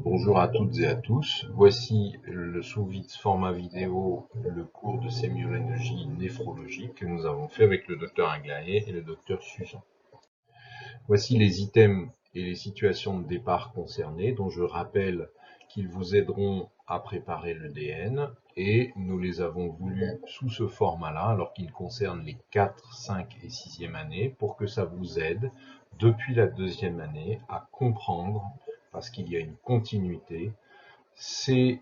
Bonjour à toutes et à tous, voici sous format vidéo le cours de sémiologie néphrologique que nous avons fait avec le docteur Aglaé et le docteur Susan. Voici les items et les situations de départ concernées dont je rappelle qu'ils vous aideront à préparer le DN et nous les avons voulu sous ce format-là alors qu'ils concernent les 4, 5 et 6e années pour que ça vous aide depuis la 2e année à comprendre, parce qu'il y a une continuité, ces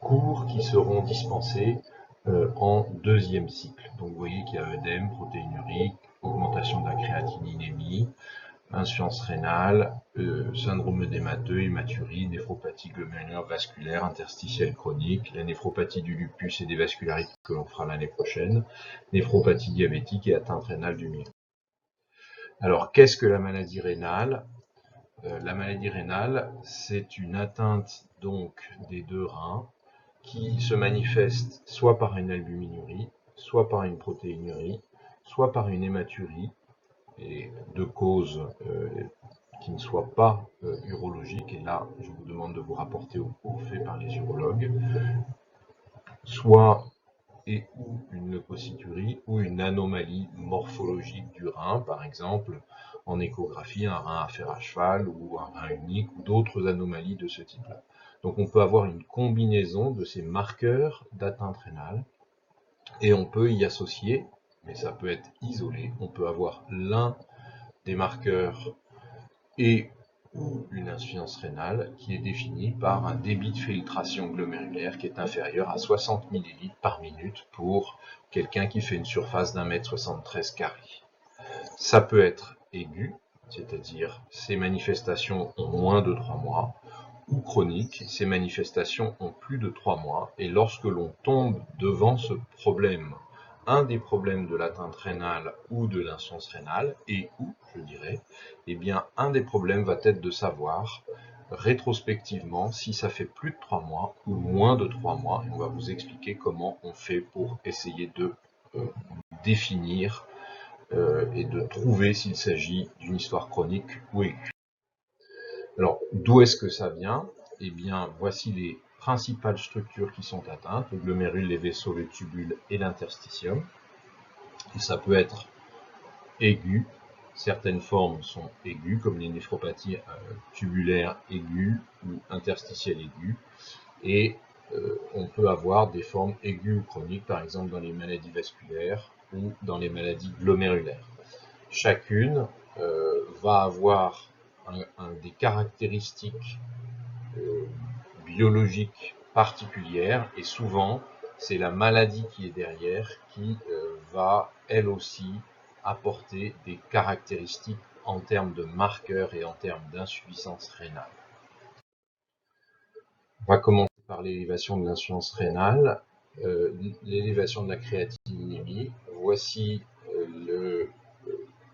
cours qui seront dispensés en 2e cycle. Donc vous voyez qu'il y a œdème, protéinurie, augmentation de la créatinémie, insuffisance rénale, syndrome œdémateux, hématurie, néphropathie glomérulaire vasculaire, interstitielle chronique, la néphropathie du lupus et des vascularites que l'on fera l'année prochaine, néphropathie diabétique et atteinte rénale du myélome. Alors, qu'est-ce que la maladie rénale ? La maladie rénale, c'est une atteinte donc des deux reins qui se manifeste soit par une albuminurie, soit par une protéinurie, soit par une hématurie, et de causes qui ne soient pas urologiques, et là je vous demande de vous rapporter au cours fait par les urologues, soit et ou une leucocyturie ou une anomalie morphologique du rein, par exemple en échographie, un rein à fer à cheval ou un rein unique ou d'autres anomalies de ce type-là. Donc on peut avoir une combinaison de ces marqueurs d'atteinte rénale et on peut y associer, mais ça peut être isolé, on peut avoir l'un des marqueurs et ou une insuffisance rénale qui est définie par un débit de filtration glomérulaire qui est inférieur à 60 ml par minute pour quelqu'un qui fait une surface d'1,73 m². Ça peut être aigu, c'est-à-dire ces manifestations ont moins de 3 mois, ou chronique, ces manifestations ont plus de 3 mois, et lorsque l'on tombe devant ce problème, un des problèmes de l'atteinte rénale ou de l'insuffisance rénale, et ou, je dirais, eh bien, un des problèmes va être de savoir, rétrospectivement, si ça fait plus de 3 mois ou moins de 3 mois, et on va vous expliquer comment on fait pour essayer de définir et de trouver s'il s'agit d'une histoire chronique ou aiguë. Alors, d'où est-ce que ça vient ? Eh bien, voici les principales structures qui sont atteintes, le glomérule, les vaisseaux, le tubule et l'interstitium. Et ça peut être aigu, certaines formes sont aiguës, comme les néphropathies tubulaires aiguës ou interstitielles aiguës, et on peut avoir des formes aiguës ou chroniques, par exemple dans les maladies vasculaires ou dans les maladies glomérulaires. Chacune va avoir des caractéristiques biologiques particulières, et souvent c'est la maladie qui est derrière qui va elle aussi apporter des caractéristiques en termes de marqueurs et en termes d'insuffisance rénale. On va commencer par l'élévation de l'insuffisance rénale, l'élévation de la créatinémie. Voici le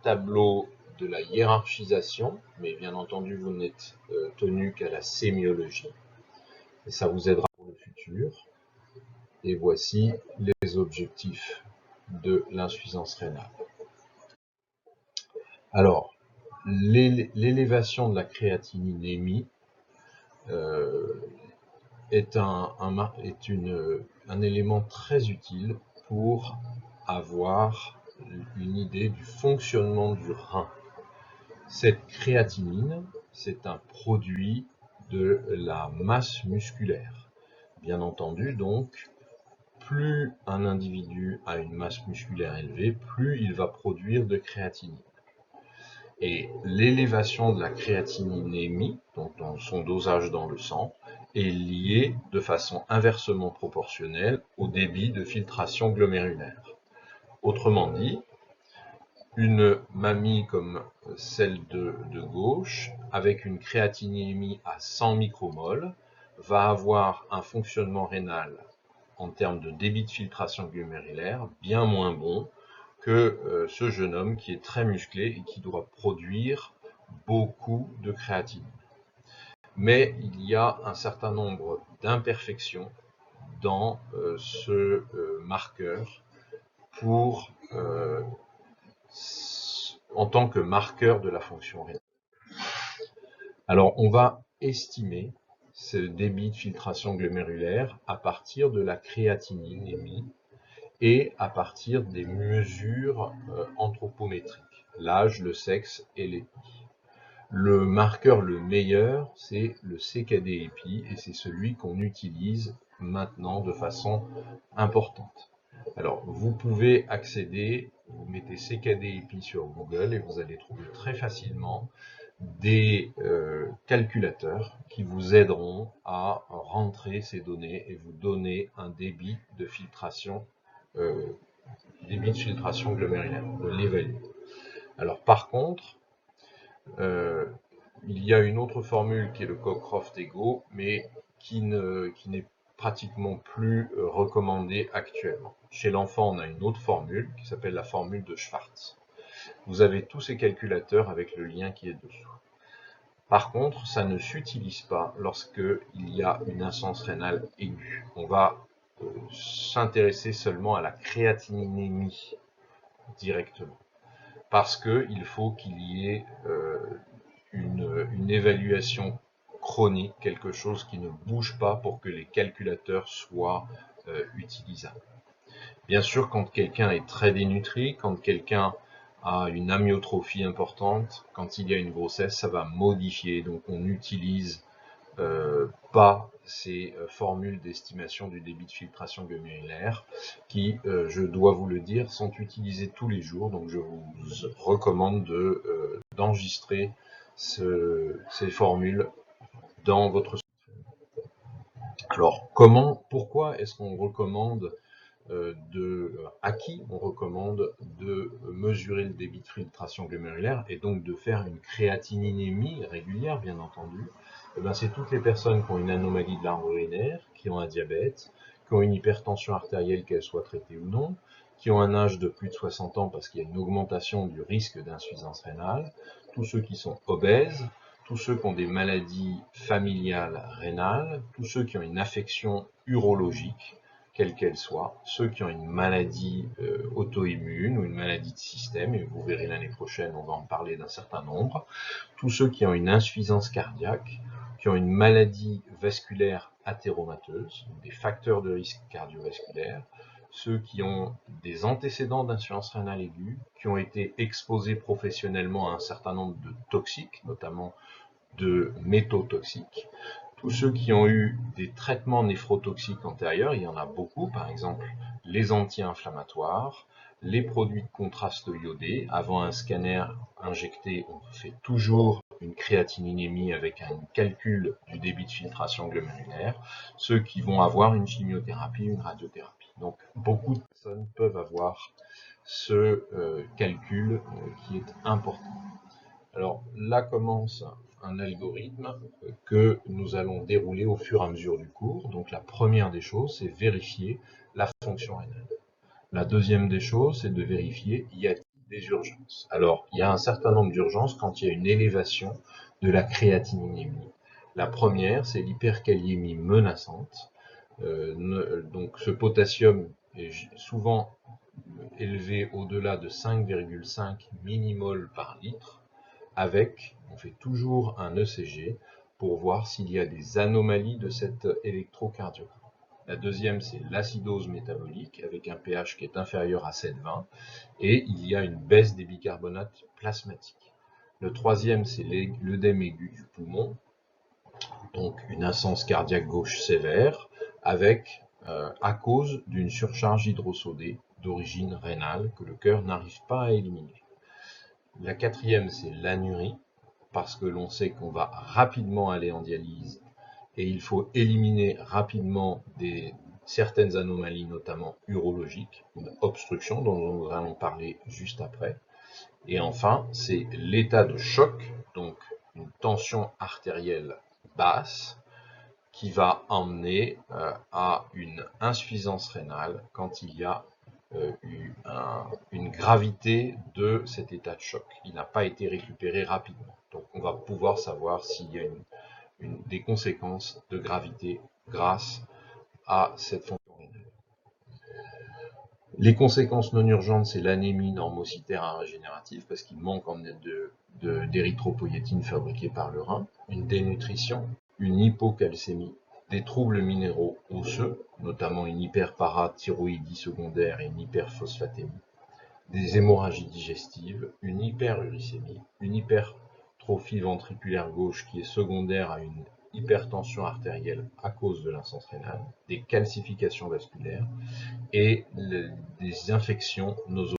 tableau de la hiérarchisation, mais bien entendu vous n'êtes tenu qu'à la sémiologie, et ça vous aidera pour le futur. Et voici les objectifs de l'insuffisance rénale. Alors, l'élévation de la créatinémie est un élément très utile pour avoir une idée du fonctionnement du rein. Cette créatinine, c'est un produit de la masse musculaire. Bien entendu, donc, plus un individu a une masse musculaire élevée, plus il va produire de créatinine. Et l'élévation de la créatininémie, donc dans son dosage dans le sang, est liée de façon inversement proportionnelle au débit de filtration glomérulaire. Autrement dit, une mamie comme celle de gauche, avec une créatininémie à 100 micromoles, va avoir un fonctionnement rénal en termes de débit de filtration glomérulaire bien moins bon que ce jeune homme qui est très musclé et qui doit produire beaucoup de créatine. Mais il y a un certain nombre d'imperfections dans ce marqueur en tant que marqueur de la fonction rénale. Alors, on va estimer ce débit de filtration glomérulaire à partir de la créatinine émise et à partir des mesures anthropométriques, l'âge, le sexe et l'ethnie. Le marqueur le meilleur, c'est le CKD-EPI et c'est celui qu'on utilise maintenant de façon importante. Alors, vous pouvez accéder, vous mettez CKD-EPI sur Google et vous allez trouver très facilement des calculateurs qui vous aideront à rentrer ces données et vous donner un débit de filtration glomérulaire, de l'évaluer. Alors par contre, il y a une autre formule qui est le Cockcroft-Ego, mais qui n'est pratiquement plus recommandée actuellement. Chez l'enfant, on a une autre formule qui s'appelle la formule de Schwartz. Vous avez tous ces calculateurs avec le lien qui est dessous. Par contre, ça ne s'utilise pas lorsqu'il y a une insuffisance rénale aiguë. On va s'intéresser seulement à la créatininémie directement. Parce qu'il faut qu'il y ait une évaluation chronique, quelque chose qui ne bouge pas pour que les calculateurs soient utilisables. Bien sûr, quand quelqu'un est très dénutri, quand quelqu'un a une amyotrophie importante, quand il y a une grossesse, ça va modifier. Donc on n'utilise pas ces formules d'estimation du débit de filtration glomérulaire qui, je dois vous le dire, sont utilisées tous les jours. Donc je vous recommande d'enregistrer ces formules dans votre... Alors pourquoi est-ce qu'on recommande à qui on recommande de mesurer le débit de filtration glomérulaire et donc de faire une créatininémie régulière, bien entendu? C'est toutes les personnes qui ont une anomalie de l'arbre urinaire, qui ont un diabète, qui ont une hypertension artérielle, qu'elle soit traitée ou non, qui ont un âge de plus de 60 ans parce qu'il y a une augmentation du risque d'insuffisance rénale, tous ceux qui sont obèses, tous ceux qui ont des maladies familiales rénales, tous ceux qui ont une affection urologique, quelle qu'elle soit, ceux qui ont une maladie auto-immune ou une maladie de système, et vous verrez l'année prochaine, on va en parler d'un certain nombre, tous ceux qui ont une insuffisance cardiaque, qui ont une maladie vasculaire athéromateuse, des facteurs de risque cardiovasculaire, ceux qui ont des antécédents d'insuffisance rénale aiguë, qui ont été exposés professionnellement à un certain nombre de toxiques, notamment de métaux toxiques, tous ceux qui ont eu des traitements néphrotoxiques antérieurs, il y en a beaucoup, par exemple les anti-inflammatoires, les produits de contraste iodé. Avant un scanner injecté, on fait toujours une créatininémie avec un calcul du débit de filtration glomérulaire, ceux qui vont avoir une chimiothérapie, une radiothérapie. Donc beaucoup de personnes peuvent avoir ce calcul qui est important. Alors là commence un algorithme que nous allons dérouler au fur et à mesure du cours. Donc la première des choses, c'est vérifier la fonction rénale. La deuxième des choses, c'est de vérifier y a-t-il des urgences. Alors il y a un certain nombre d'urgences quand il y a une élévation de la créatininémie. La première, c'est l'hyperkaliémie menaçante. Donc ce potassium est souvent élevé au-delà de 5,5 millimoles par litre. On fait toujours un ECG pour voir s'il y a des anomalies de cet électrocardiogramme. La deuxième, c'est l'acidose métabolique avec un pH qui est inférieur à 7,20 et il y a une baisse des bicarbonates plasmatiques. Le troisième, c'est l'œdème aigu du poumon, donc une insuffisance cardiaque gauche sévère à cause d'une surcharge hydrosodée d'origine rénale que le cœur n'arrive pas à éliminer. La quatrième, c'est l'anurie, parce que l'on sait qu'on va rapidement aller en dialyse et il faut éliminer rapidement certaines anomalies, notamment urologiques, une obstruction dont nous allons parler juste après. Et enfin, c'est l'état de choc, donc une tension artérielle basse, qui va emmener à une insuffisance rénale quand il y a une gravité de cet état de choc. Il n'a pas été récupéré rapidement. Donc on va pouvoir savoir s'il y a des conséquences de gravité grâce à cette fonction rénale. Les conséquences non urgentes, c'est l'anémie normocytaire régénérative, parce qu'il manque d'érythropoïétine fabriquée par le rein, une dénutrition, une hypocalcémie, des troubles minéraux osseux, notamment une hyperparathyroïdie secondaire et une hyperphosphatémie, des hémorragies digestives, une hyperuricémie, une hypertrophie ventriculaire gauche qui est secondaire à une hypertension artérielle à cause de l'insuffisance rénale, des calcifications vasculaires et des infections nosologiques.